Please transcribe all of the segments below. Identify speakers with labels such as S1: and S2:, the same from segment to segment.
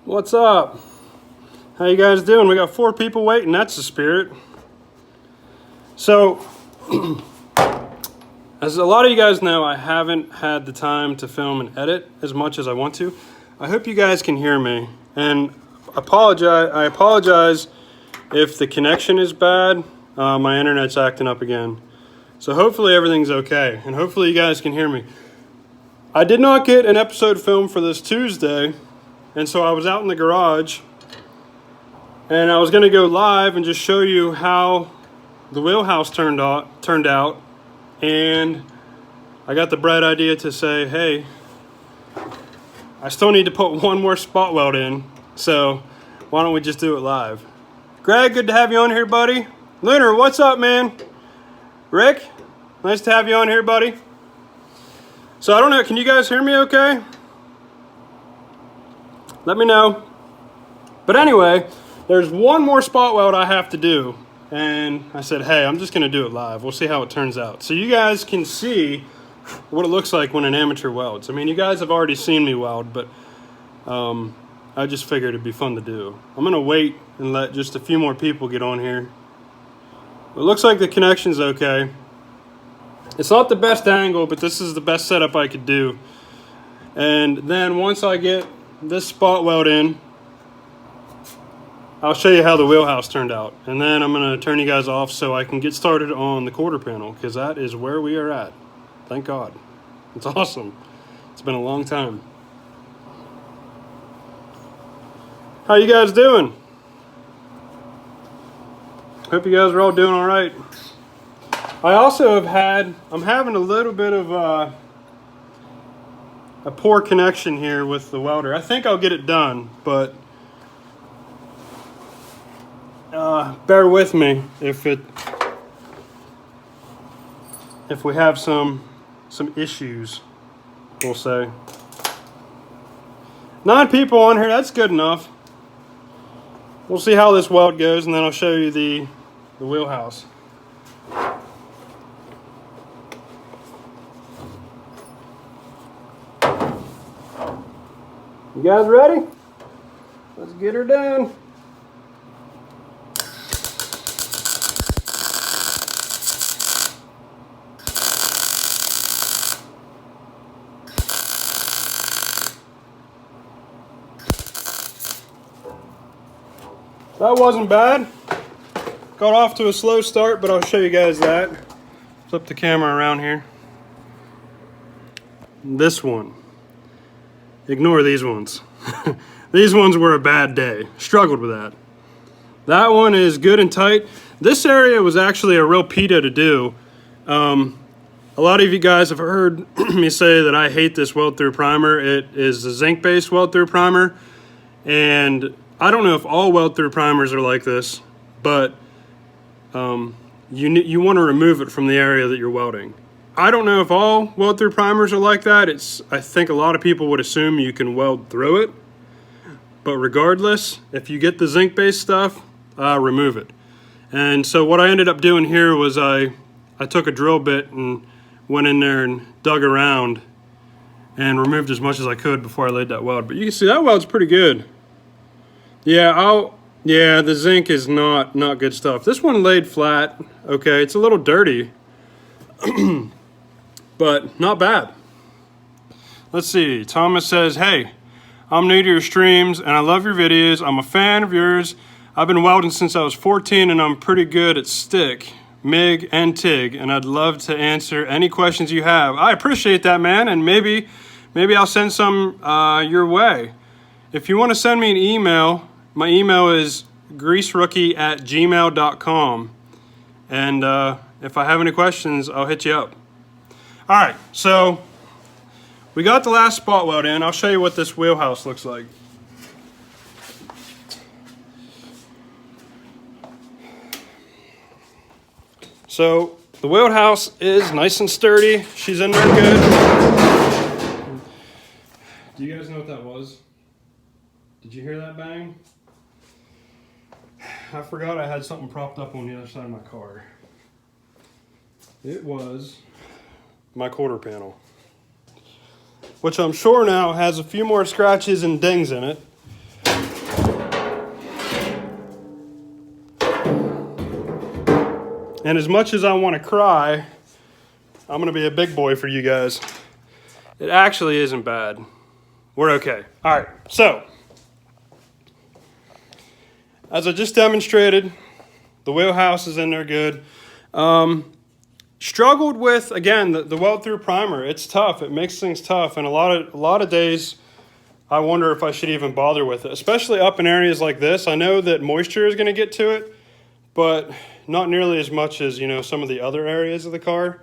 S1: What's up? How you guys doing? We got 4 people waiting. That's the spirit. So, as a lot of you guys know, I haven't had the time to film and edit as much as I want to. I hope you guys can hear me. And I apologize if the connection is bad. My internet's acting up again. So hopefully everything's okay. And hopefully you guys can hear me. I did not get an episode filmed for this Tuesday. And so I was out in the garage and I was going to go live and just show you how the wheelhouse turned out. And I got the bright idea to say, hey, I still need to put one more spot weld in. So why don't we just do it live? Greg, good to have you on here, buddy. Lunar, what's up, man? Rick, nice to have you on here, buddy. So I don't know, can you guys hear me okay? Let me know. But anyway, there's one more spot weld I have to do. And I said, hey, I'm just gonna do it live. We'll see how it turns out. So you guys can see what it looks like when an amateur welds. I mean, you guys have already seen me weld, but I just figured it'd be fun to do. I'm gonna wait and let just a few more people get on here. It looks like the connection's okay. It's not the best angle, but this is the best setup I could do. And then once I get this spot weld in, I'll show you how the wheelhouse turned out. And then I'm going to turn you guys off so I can get started on the quarter panel, because that is where we are at. Thank God. It's awesome. It's been a long time. How you guys doing? Hope you guys are all doing all right. I also I'm having a little bit of a poor connection here with the welder. I think I'll get it done, but bear with me if we have some issues, we'll say. 9 people on here, that's good enough. We'll see how this weld goes, and then I'll show you the wheelhouse. You guys ready? Let's get her done. That wasn't bad. Got off to a slow start, but I'll show you guys that. Flip the camera around here. This one. Ignore these ones. These ones were a bad day. Struggled with that. That one is good and tight. This area was actually a real pita to do. A lot of you guys have heard me say that I hate this weld-through primer. It is a zinc-based weld-through primer. And I don't know if all weld-through primers are like this, but you want to remove it from the area that you're welding. I don't know if all weld-through primers are like that. I think a lot of people would assume you can weld through it. But regardless, if you get the zinc-based stuff, remove it. And so what I ended up doing here was I took a drill bit and went in there and dug around and removed as much as I could before I laid that weld. But you can see that weld's pretty good. Yeah, the zinc is not good stuff. This one laid flat. Okay, it's a little dirty. But not bad. Let's see. Thomas says, hey, I'm new to your streams and I love your videos. I'm a fan of yours. I've been welding since I was 14 and I'm pretty good at stick, MIG, and TIG. And I'd love to answer any questions you have. I appreciate that, man. And maybe I'll send some your way. If you want to send me an email, my email is greaserookie@gmail.com. And if I have any questions, I'll hit you up. All right, so we got the last spot weld in. I'll show you what this wheelhouse looks like. So the wheelhouse is nice and sturdy. She's in there good. Do you guys know what that was? Did you hear that bang? I forgot I had something propped up on the other side of my car. It was my quarter panel, which I'm sure now has a few more scratches and dings in it. And as much as I want to cry, I'm going to be a big boy for you guys. It actually isn't bad. We're okay. All right, so as I just demonstrated, the wheelhouse is in there good. Struggled with, again, the weld through primer. It's tough. It makes things tough, and a lot of days I wonder if I should even bother with it, especially up in areas like this. I know that moisture is going to get to it, but not nearly as much as, you know, some of the other areas of the car.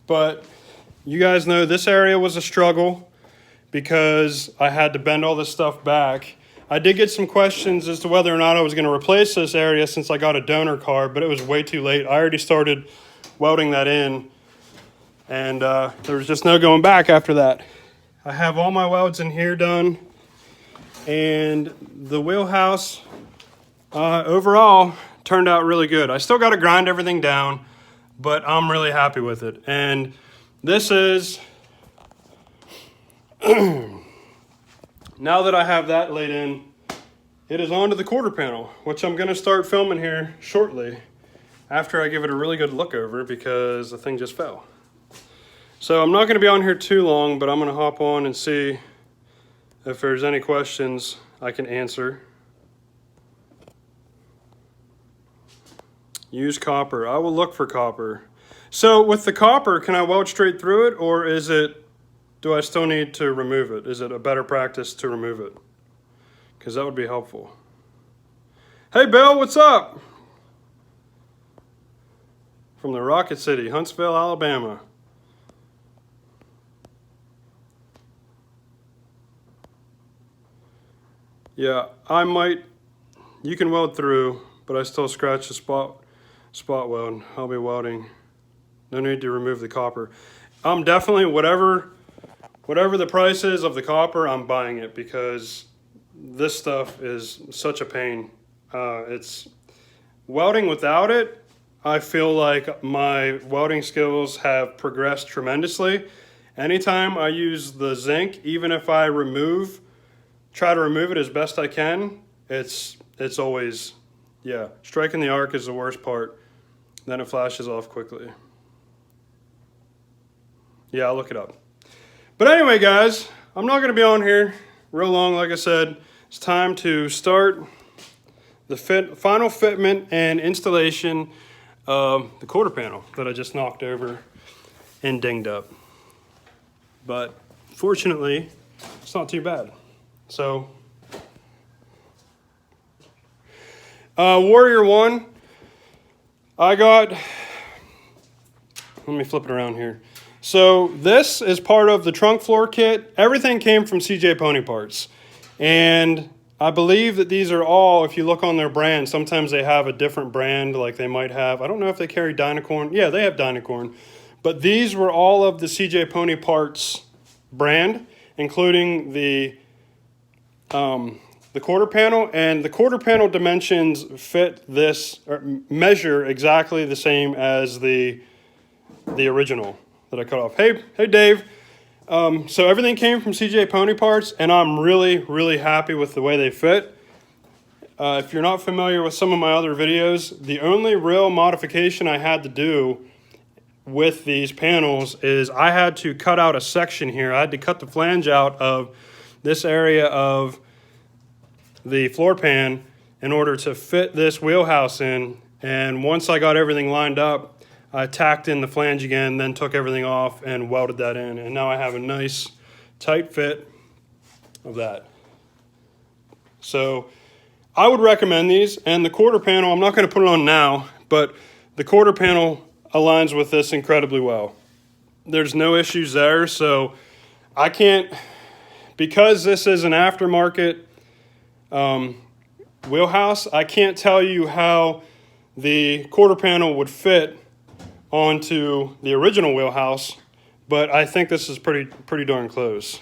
S1: But you guys know this area was a struggle because I had to bend all this stuff back. I did get some questions as to whether or not I was going to replace this area since I got a donor car, but it was way too late. I already started welding that in, and there was just no going back after that. I have all my welds in here done, and the wheelhouse overall turned out really good. I still got to grind everything down, but I'm really happy with it. And this is, now that I have that laid in, it is on to the quarter panel, which I'm going to start filming here shortly after I give it a really good look over because the thing just fell. So I'm not going to be on here too long, but I'm going to hop on and see if there's any questions I can answer. Use copper. I will look for copper. So with the copper, can I weld straight through it, or do I still need to remove it? Is it a better practice to remove it? Because that would be helpful. Hey Bill, what's up? From the Rocket City, Huntsville, Alabama. Yeah, you can weld through, but I still scratch the spot weld. I'll be welding. No need to remove the copper. I'm definitely, whatever the price is of the copper, I'm buying it because this stuff is such a pain. It's welding without it. I feel like my welding skills have progressed tremendously. Anytime I use the zinc, even if I try to remove it as best I can, it's always, yeah, striking the arc is the worst part. Then it flashes off quickly. Yeah, I'll look it up. But anyway, guys, I'm not going to be on here real long. Like I said, it's time to start the final fitment and installation of the quarter panel that I just knocked over and dinged up. But fortunately, it's not too bad. So, Warrior 1, let me flip it around here. So this is part of the trunk floor kit. Everything came from CJ Pony Parts. And I believe that these are all, if you look on their brand, sometimes they have a different brand, like they might have, I don't know if they carry Dynacorn. Yeah, they have Dynacorn. But these were all of the CJ Pony Parts brand, including the quarter panel, and the quarter panel dimensions fit this, or measure exactly the same as the original that I cut off. Hey Dave. So everything came from CJ Pony Parts, and I'm really happy with the way they fit. If you're not familiar with some of my other videos, the only real modification I had to do with these panels is I had to cut out a section here. I had to cut the flange out of this area of the floor pan in order to fit this wheelhouse in. And once I got everything lined up, I tacked in the flange again, then took everything off and welded that in. And now I have a nice tight fit of that. So I would recommend these. And the quarter panel, I'm not going to put it on now, but the quarter panel aligns with this incredibly well. There's no issues there. So I can't, because this is an aftermarket wheelhouse, I can't tell you how the quarter panel would fit onto the original wheelhouse, but I think this is pretty darn close.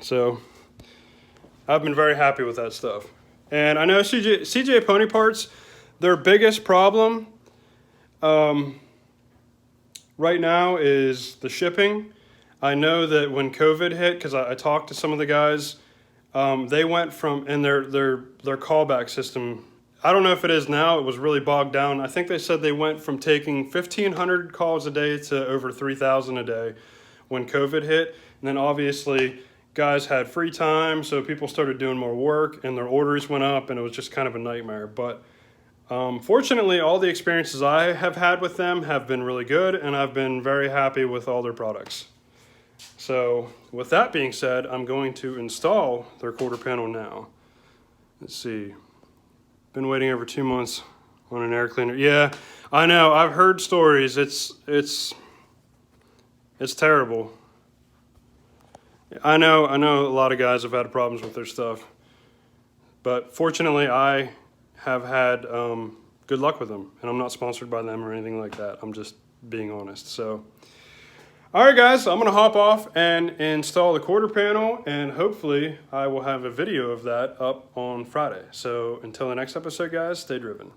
S1: So I've been very happy with that stuff. And I know CJ Pony Parts, their biggest problem right now is the shipping. I know that when COVID hit, because I talked to some of the guys, they went from, and their callback system I don't know if it is now. It was really bogged down. I think they said they went from taking 1,500 calls a day to over 3,000 a day when COVID hit. And then obviously guys had free time, so people started doing more work and their orders went up, and it was just kind of a nightmare. But fortunately, all the experiences I have had with them have been really good, and I've been very happy with all their products. So with that being said, I'm going to install their quarter panel now. Let's see. Been waiting over 2 months on an air cleaner. Yeah, I know. I've heard stories. It's terrible. I know a lot of guys have had problems with their stuff, but fortunately I have had good luck with them, and I'm not sponsored by them or anything like that. I'm just being honest. So, all right, guys, I'm gonna hop off and install the quarter panel, and hopefully I will have a video of that up on Friday. So until the next episode, guys, stay driven.